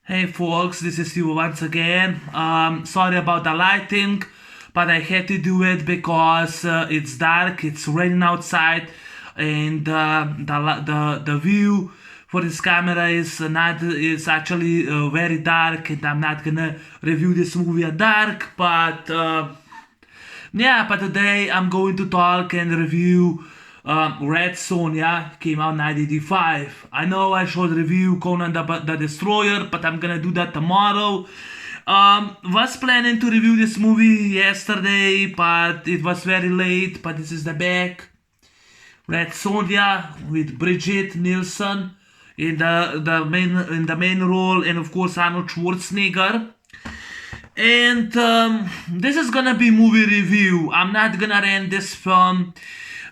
Hey folks, this is you once again. Sorry about the lighting, but I had to do it because it's dark, it's raining outside, and the view for this camera is actually very dark, and I'm not gonna review this movie at dark. But but today I'm going to talk and review Red Sonja. Came out 1985. I know I should review Conan the Destroyer, but I'm gonna do that tomorrow. Was planning to review this movie yesterday, but it was very late. But this is the back. Red Sonja with Brigitte Nielsen in the main role, and of course Arnold Schwarzenegger. And this is gonna be movie review. I'm not gonna rent this film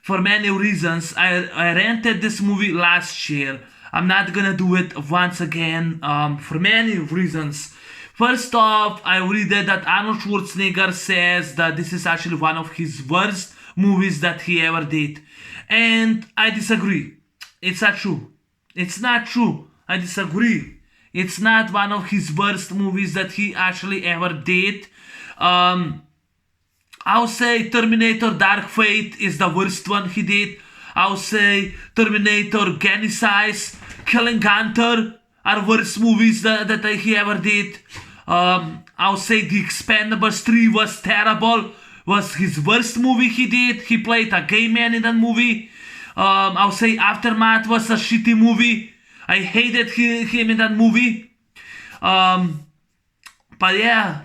for many reasons. I rented this movie last year. I'm not gonna do it once again for many reasons. First off, I read that Arnold Schwarzenegger says that this is actually one of his worst movies that he ever did. And I disagree. It's not true. It's not true. I disagree. It's not one of his worst movies that he actually ever did. I'll say Terminator Dark Fate is the worst one he did. I'll say Terminator Genisys, Killing Gunther are worst movies that he ever did. I'll say The Expandables 3 was terrible. Was his worst movie he did. He played a gay man in that movie. I'll say Aftermath was a shitty movie. I hated him in that movie. But yeah,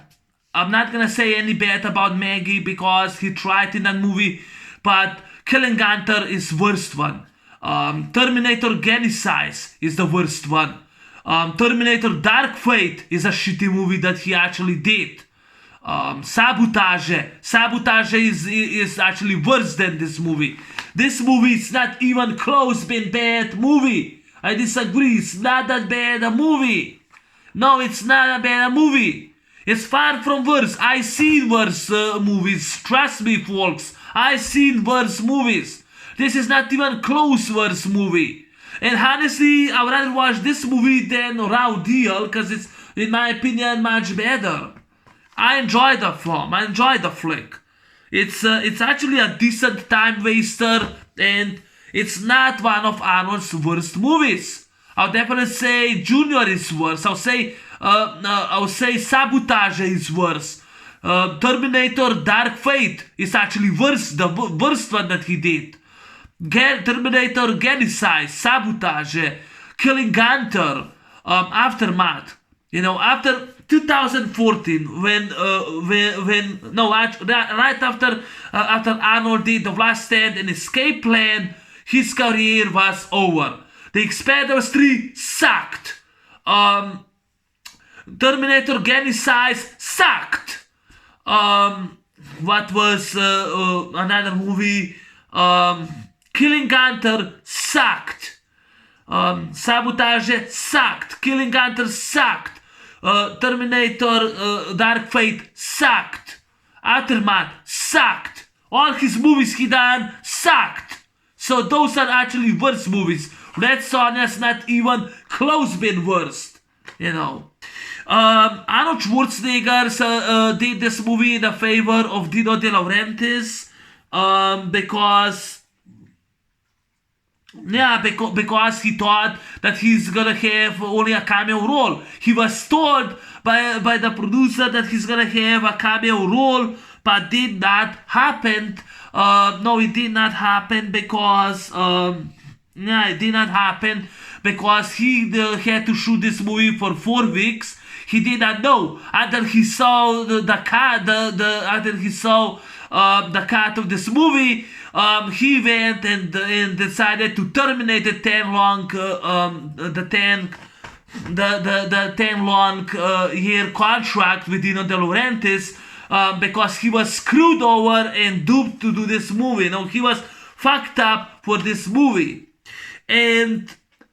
I'm not gonna say any bad about Maggie because he tried in that movie. But Killing Gunther is worst one. Terminator Genisys is the worst one. Terminator Dark Fate is a shitty movie that he actually did. Sabotage is actually worse than this movie. This movie is not even close being bad movie. I disagree. It's not that bad a movie. No, it's not a bad movie. It's far from worse. I seen worse movies. Trust me, folks. I seen worse movies. This is not even close worse movie. And honestly, I would rather watch this movie than Raw Deal because it's, in my opinion, much better. I enjoyed the film. I enjoyed the flick. It's actually a decent time waster, and it's not one of Arnold's worst movies. I'll definitely say Junior is worse. I'll say Sabotage is worse. Terminator Dark Fate is actually worse, the worst one that he did. Terminator Genisys, Sabotage, Killing Gunther, Aftermath. You know, after 2014, right after Arnold did The Last Stand and Escape Plan, his career was over. The Expandables 3 sucked. Terminator Genisys sucked. What was another movie? Killing Gunther sucked. Sabotage sucked. Killing Gunther sucked. Terminator Dark Fate sucked. Aftermath sucked. All his movies he done sucked. So those are actually worst movies. Red Sonja's not even close being worst. You know. Arnold Schwarzenegger did this movie in the favor of Dino De Laurentiis because he thought that he's gonna have only a cameo role. He was told by the producer that he's gonna have a cameo role, but did not happen. No, it did not happen because it did not happen because he had to shoot this movie for 4 weeks. He did not know until he saw the cut of this movie. He went and decided to terminate the 10 long year contract with Dino De Laurentiis because he was screwed over and duped to do this movie. You know, he was fucked up for this movie. And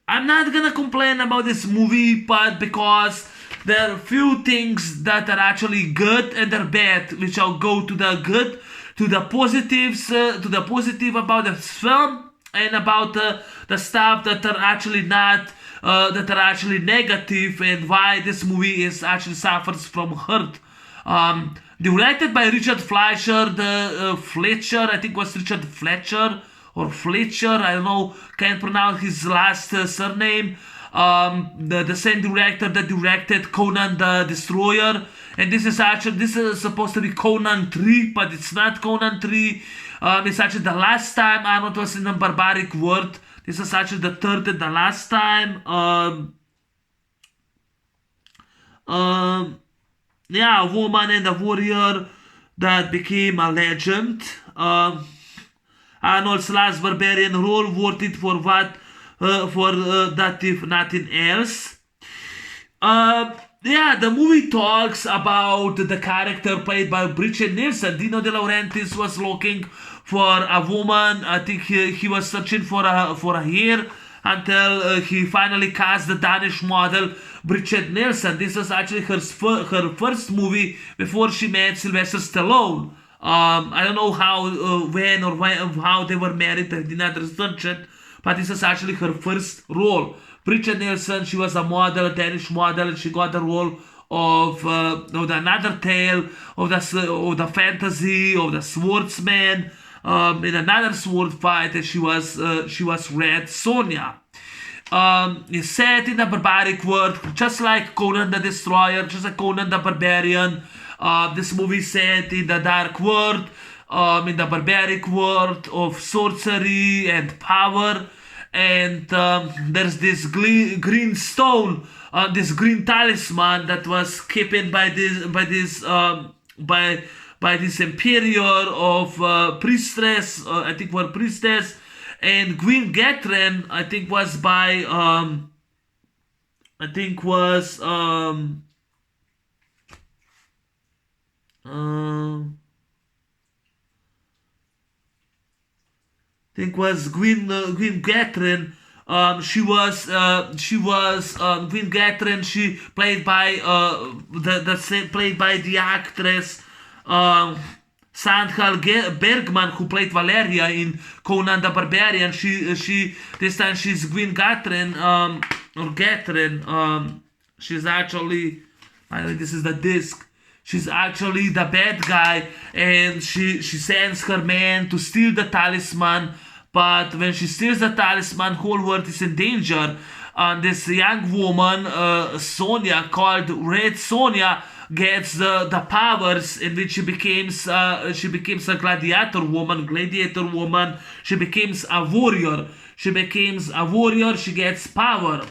I'm not gonna complain about this movie, but because there are few things that are actually good and they're bad, which I'll go to the good, to the positives, to the positive about the film, and about the stuff that are actually not that are actually negative, and why this movie is actually suffers from hurt. Directed by Richard Fleischer, Fletcher, I think it was Richard Fletcher or Fletcher, I don't know, can't pronounce his last surname. The same director that directed Conan the Destroyer, and this is supposed to be Conan 3, but it's not Conan 3. It's actually the last time Arnold was in a barbaric world. This is actually the third and the last time. Yeah, a woman and a warrior that became a legend. Arnold's last barbarian role, worth it for what? That if nothing else. Yeah, the movie talks about the character played by Bridget Nielsen. Dino De Laurentiis was looking for a woman. I think he was searching for a year until he finally cast the Danish model Bridget Nielsen. This was actually her first movie before she met Sylvester Stallone. I don't know how, when or how they were married. I did not research it, but this is actually her first role. Bridget Nielsen, she was a model, a Danish model, and she got the role of another tale of the fantasy of the swordsman in another sword fight, and she was Red Sonja. It's set in the barbaric world, just like Conan the Destroyer, just like Conan the Barbarian. This movie is set in the dark world, in the barbaric world of sorcery and power. And there's this green stone, this green talisman that was kept by this imperial of priestess, I think were priestess, and Queen Catherine, I think was by I think was Queen Catherine. She was Queen Catherine. She played by played by the actress Sandhal Bergman, who played Valeria in Conan the Barbarian. She this time she's Queen Catherine or Catherine. She's actually, by the way, this is the disc. She's actually the bad guy, and she sends her man to steal the talisman. But when she steals the talisman, whole world is in danger. This young woman, Sonja, called Red Sonja, gets the powers in which she becomes a gladiator woman. She becomes a warrior. She gets power.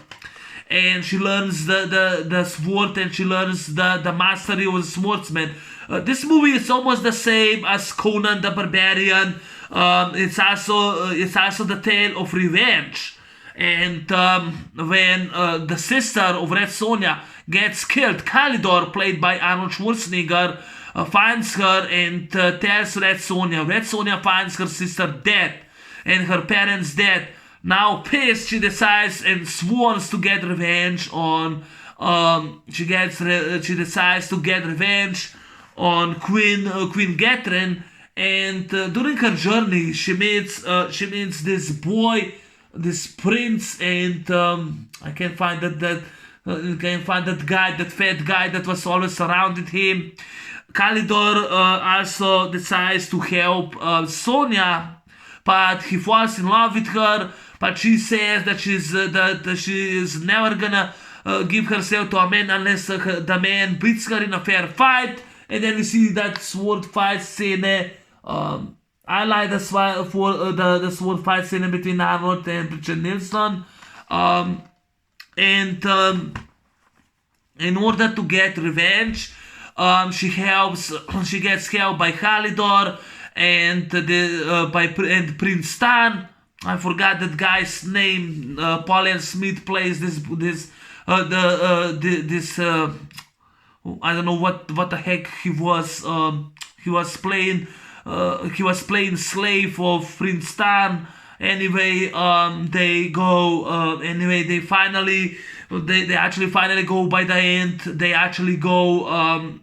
And she learns the sword, and she learns the mastery of the swordsman. This movie is almost the same as Conan the Barbarian. It's also the tale of revenge. And when the sister of Red Sonja gets killed, Kalidor, played by Arnold Schwarzenegger, finds her and tells Red Sonja. Red Sonja finds her sister dead and her parents dead. Now pissed, she decides and sworns to get revenge on. She decides to get revenge on Queen Catherine, and during her journey, she meets this boy, this prince, and I can't find that fat guy that was always surrounded him. Kalidor also decides to help Sonja, but he falls in love with her. But she says that she is never gonna give herself to a man unless the man beats her in a fair fight. And then we see that sword fight scene. I like the sword fight scene between Arnold and Bridget Nielsen. And in order to get revenge, she gets help by Kalidor and Prince Stan. I forgot that guy's name. Paul L. Smith plays this. I don't know what the heck he was. He was playing slave of Prince Stan. Anyway, they go. They actually finally go by the end. They actually go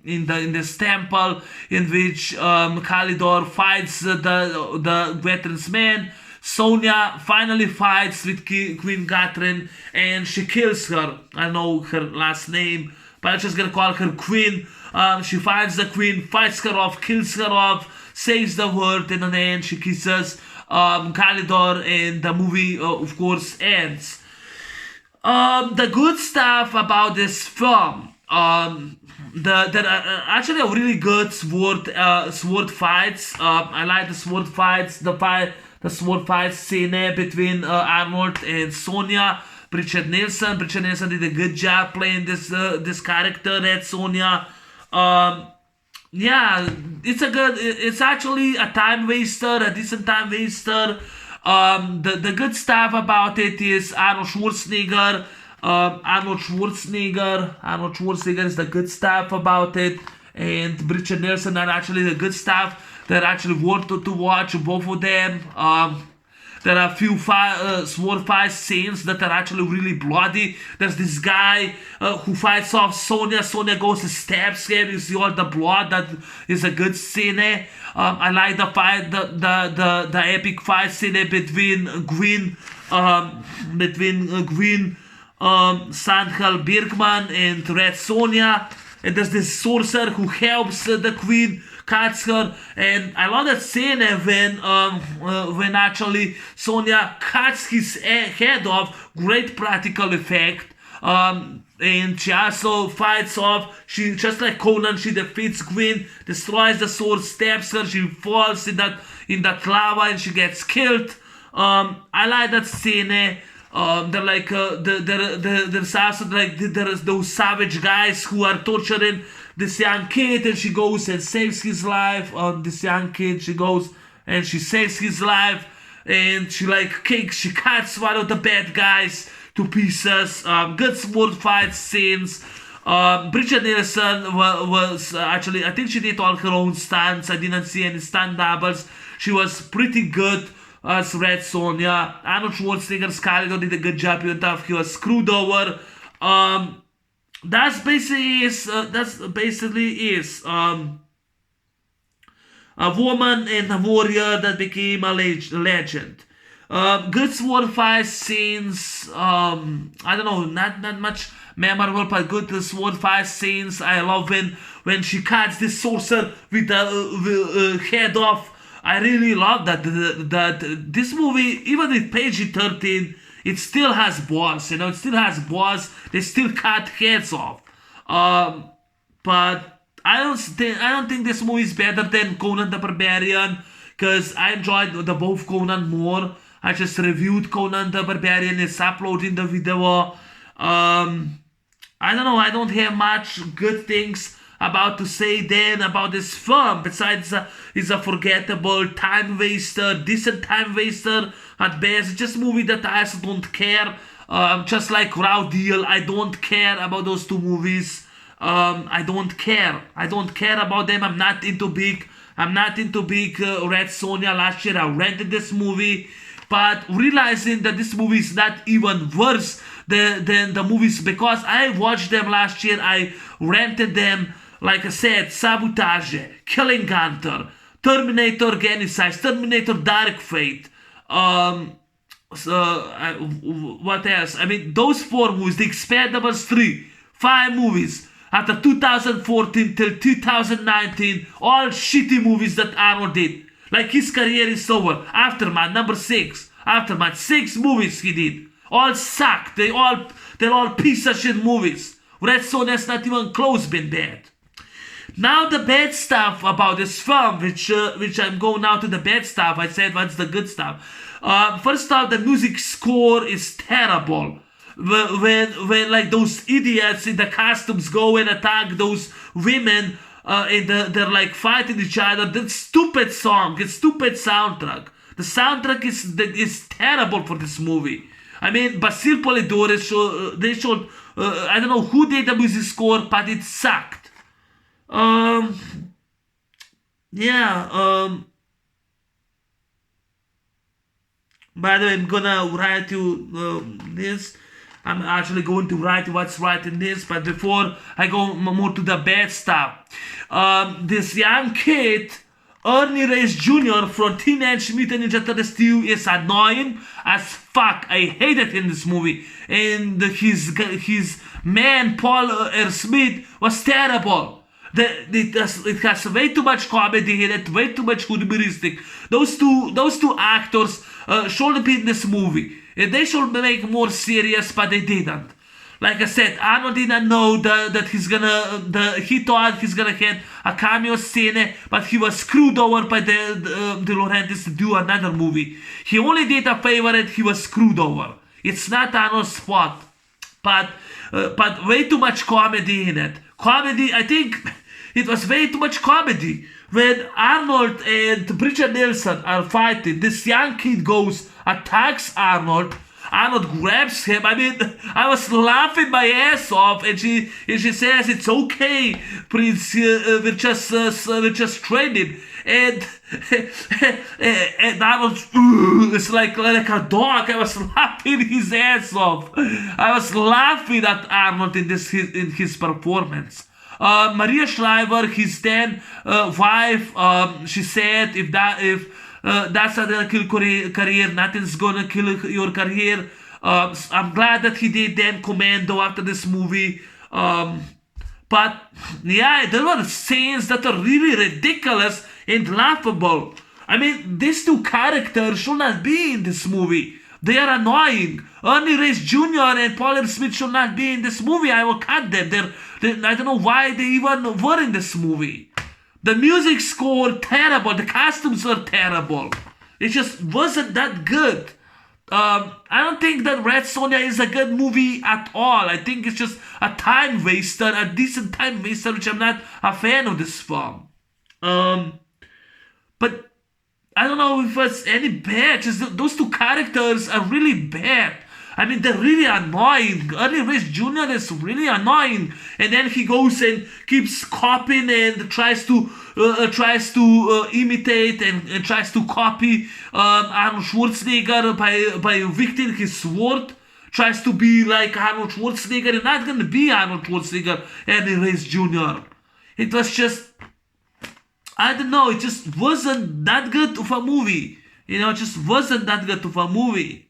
in this temple in which Kalidor fights the veteran's man. Sonja finally fights with Queen Catherine and she kills her. I know her last name, but I'm just gonna call her Queen. She finds the Queen, fights her off, kills her off, saves the world, and in the end she kisses Kalidor, and the movie, of course, ends. The good stuff about this film, there are actually a really good sword fights. I like the sword fights. The sword fight scene between Arnold and Sonja. Richard Nielsen. Richard Nielsen did a good job playing this character, Red Sonja. Yeah, it's actually a time waster, a decent time waster. The good stuff about it is Arnold Schwarzenegger. Arnold Schwarzenegger is the good stuff about it, and Richard Nielsen are actually the good stuff. They're actually worth to watch, both of them. There are a few sword fight scenes that are actually really bloody. There's this guy who fights off Sonja. Sonja goes and stabs him. You see all the blood. That is a good scene. I like the fight, the epic fight scene between Queen Sandhal Birkman and Red Sonja. And there's this sorcerer who helps the Queen, cuts her, and I love that scene when actually Sonja cuts his head off. Great practical effect. And she also fights off. She, just like Conan, she defeats Queen, destroys the sword, stabs her. She falls in that lava and she gets killed. I like that scene. They're like there's also like there's those savage guys who are torturing this young kid, and she goes and saves his life. This young kid, she goes and she saves his life, and she cuts one of the bad guys to pieces. Good sword fight scenes. Bridget Nielsen was actually, I think she did all her own stunts. I didn't see any stunt doubles. She was pretty good as Red Sonja. Arnold Schwarzenegger, Scarlett did a good job even though he was screwed over. That's basically is a woman and a warrior that became a legend. Good sword fight scenes. I don't know, not much memorable, but good sword fight scenes. I love when she cuts this sorcerer with the head off. I really love that this movie, even with PG-13, it still has balls. It still has balls. They still cut heads off. But I don't think this movie is better than Conan the Barbarian, because I enjoyed the both Conan more. I just reviewed Conan the Barbarian. It's uploading the video. I don't know. I don't have much good things about to say then about this film. Besides, it's a forgettable time waster, decent time waster at best. Just a movie that I also don't care. Just like Raw Deal, I don't care about those two movies. I don't care. I don't care about them. I'm not into big Red Sonja. Last year I rented this movie, but realizing that this movie is not even worse than the movies, because I watched them last year. I rented them. Like I said, Sabotage, Killing Gunther, Terminator Genisys, Terminator Dark Fate. What else? I mean, those 4 movies, the Expandables 3, 5 movies, after 2014 till 2019, all shitty movies that Arnold did. Like his career is over. Aftermath, number 6. Aftermath, 6 movies he did. All sucked. They're all piece of shit movies. Red Sonja's not even close been bad. Now the bad stuff about this film, which I'm going now to the bad stuff. I said what's the good stuff. First off, the music score is terrible. When like those idiots in the costumes go and attack those women, and they're like fighting each other. That stupid song, it's stupid soundtrack. The soundtrack is terrible for this movie. I mean, Basil Polidori they showed I don't know who did the music score, but it sucked. By the way, I'm gonna write you this. I'm actually going to write what's right in this, but before I go more to the bad stuff, this young kid Ernie Reyes Jr. from Teenage Mutant Ninja Turtles 2 is annoying as fuck. I hate it in this movie. And his man, Paul R. Smith, was terrible. It has way too much comedy in it, way too much humoristic. Those two actors should be in this movie. And they should make more serious, but they didn't. Like I said, Arnold didn't know that he thought he's gonna get a cameo scene, but he was screwed over by the Laurentiis to do another movie. He only did a favor and he was screwed over. It's not Arnold's fault, but way too much comedy in it. Comedy, I think it was way too much comedy. When Arnold and Bridget Nielsen are fighting, this young kid goes, attacks Arnold. Arnold grabs him. I mean, I was laughing my ass off, and she says it's okay, Prince. We're just training, and Arnold is like a dog. I was laughing his ass off. I was laughing at Arnold in his performance. Maria Shriver, his then wife, she said if that's not gonna kill career, nothing's gonna kill your career. I'm glad that he did then Commando after this movie. But yeah, there were scenes that are really ridiculous and laughable. I mean, these two characters should not be in this movie. They are annoying. Ernie Reyes Jr. and Paul R. Smith should not be in this movie. I will cut them. I don't know why they even were in this movie. The music score, terrible. The costumes were terrible. It just wasn't that good. I don't think that Red Sonja is a good movie at all. I think it's just a time waster, a decent time waster, which I'm not a fan of this film. But I don't know if it's any bad. Just those two characters are really bad. I mean, they're really annoying. Ernie Reyes Jr. is really annoying, and then he goes and keeps copying and tries to imitate and tries to copy Arnold Schwarzenegger by wielding his sword. Tries to be like Arnold Schwarzenegger. You're not gonna be Arnold Schwarzenegger, Ernie Reyes Jr. It was just, I don't know. It just wasn't that good of a movie. You know, it just wasn't that good of a movie.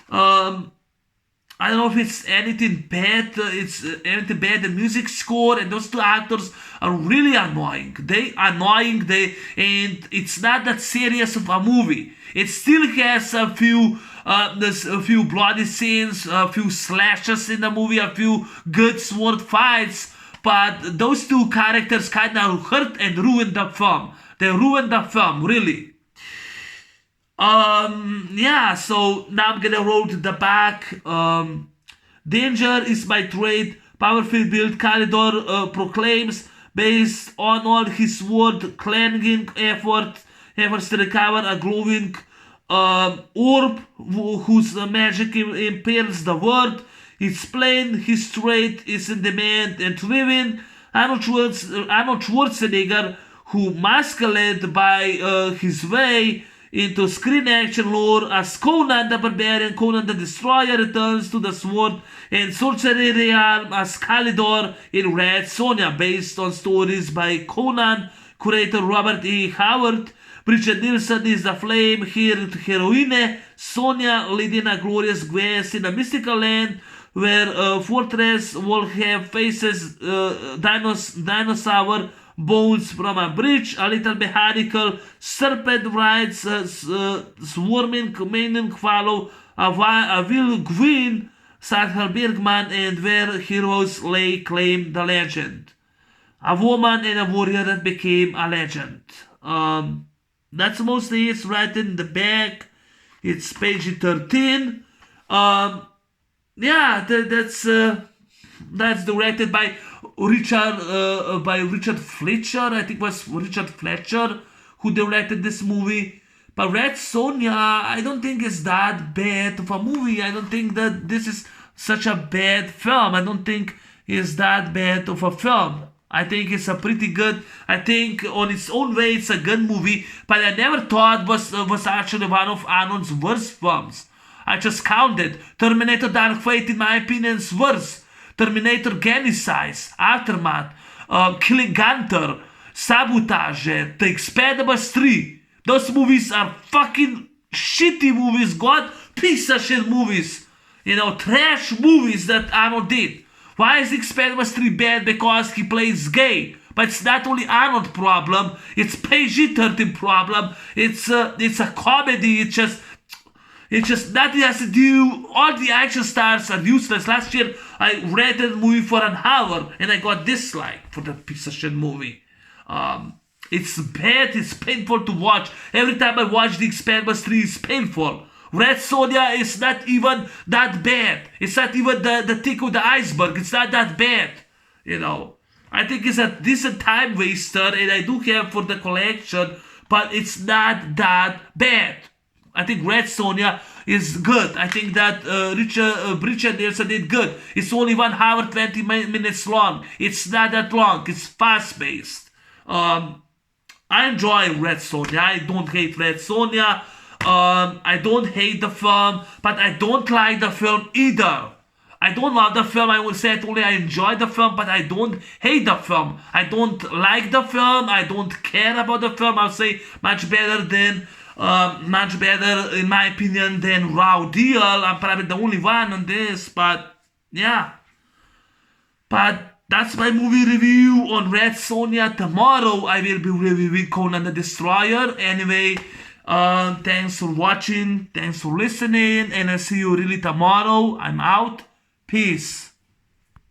I don't know if it's anything bad. It's anything bad. The music score and those two actors are really annoying. And it's not that serious of a movie. It still has there's a few bloody scenes, a few slashes in the movie, a few good sword fights. But those two characters kind of hurt and ruined the film. They ruined the film, really. Yeah, so now I'm gonna roll to the back. Danger is my trade. Powerful build Calidor proclaims, based on all his sword clanging efforts to recover a glowing orb whose magic impairs the world. It's plain his trade is in demand and driven. Arnold Schwarzenegger, who masqueraded by his way into screen action lore as Conan the Barbarian, Conan the Destroyer returns to the sword and sorcery realm as Calidor in Red Sonja, based on stories by Conan curator Robert E. Howard. Bridget Nielsen is the flame heroine, Sonja leading a glorious quest in a mystical land where fortress will have faces dinosaur bones from a bridge, a little mechanical serpent rides, swarming meaning follow a Will Gwyn, Sacher Bergman, and where heroes lay claim the legend. A woman and a warrior that became a legend. That's mostly it's right in the back. It's page 13. Yeah, that's directed by Richard Fletcher. I think it was Richard Fletcher who directed this movie. But Red Sonja, I don't think it's that bad of a movie. I don't think that this is such a bad film. I don't think it's that bad of a film. I think it's a pretty good. I think on its own way it's a good movie. But I never thought was actually one of Arnold's worst films. I just counted. Terminator Dark Fate, in my opinion, is worse. Terminator Genisys, Aftermath, Killing Gunther, Sabotage, The Expandables 3. Those movies are fucking shitty movies, god piece of shit movies. Trash movies that Arnold did. Why is Expandables 3 bad? Because he plays gay. But it's not only Arnold problem, it's PG-13 problem. It's a comedy. It's just nothing has to do. All the action stars are useless. Last year I rented a movie for an hour and I got dislike for that piece of shit movie. It's bad. It's painful to watch. Every time I watch The Expandables 3, it's painful. Red Sonja is not even that bad. It's not even the tip of the iceberg. It's not that bad. I think it's a decent time waster and I do have for the collection, but it's not that bad. I think Red Sonja is good. I think that Richard Nielsen did good. It's only 1 hour 20 minutes long. It's not that long. It's fast paced. I enjoy Red Sonja. I don't hate Red Sonja. I don't hate the film, but I don't like the film either. I don't love the film. I will say only I enjoy the film, but I don't hate the film. I don't like the film. I don't care about the film. I'll say much better in my opinion than Raw Deal. I'm probably the only one on this, but yeah. But that's my movie review on Red Sonja. Tomorrow I will be reviewing Conan the Destroyer. Anyway, thanks for watching, thanks for listening, and I'll see you really tomorrow. I'm out. Peace.